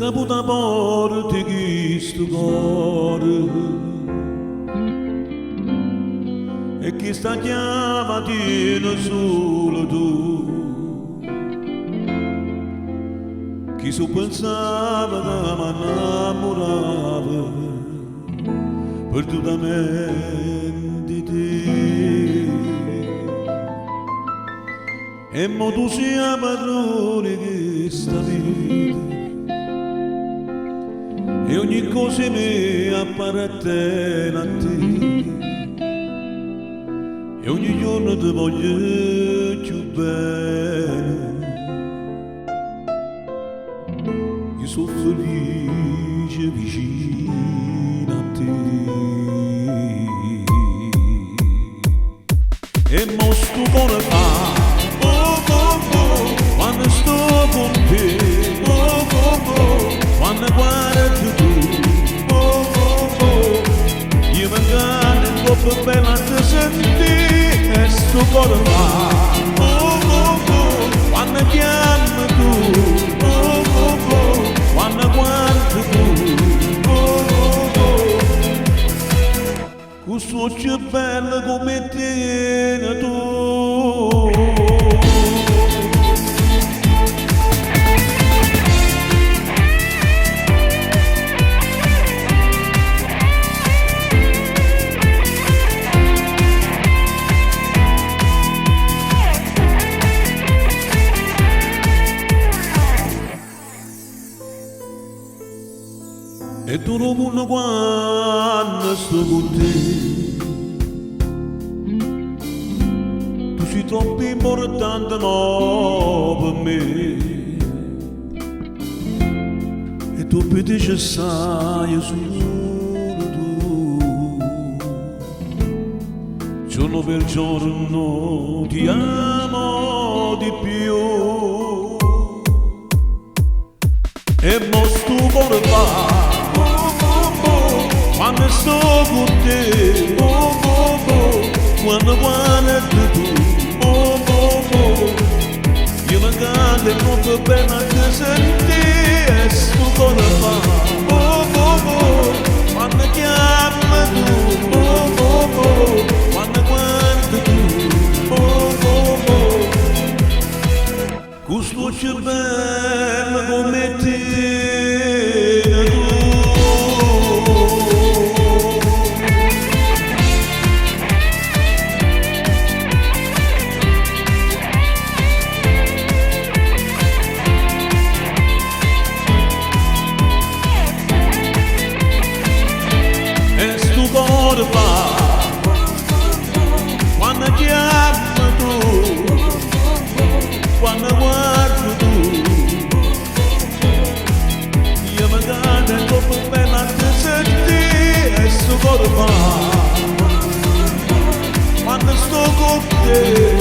una puta porta che sto cuore e che sta chiamatina solo tu, chi su pensava che mi innamorava perdutamente di te, e mo tu sia padrone che sta vita e ogni cosa mi appartiene a te, e ogni giorno ti voglio più bene. Io sono felice vicino a te, e mo sto cuore fa quando sto con te, quando guardo tu, io mi canto un po' bella te senti, e sto cuore fa quando chiami tu, quando guardo tu, questo occhio bello come te tu. E tu non vuoi quando sto con te, tu sei troppo importante mo per me, e tu per te ci sai solo tu, giorno per giorno ti amo di più, e mo sto cuore fa quando sto con te, quando guardo tu, io mi canto troppo bene a te senti, e sto cuore fa quando chiami tu, quando guardo tu, questo occhio bello come te. Quando chiamo tu, quando guardo tu, io mi canto troppo bella te senti, e sto cuore fa quando sto con te.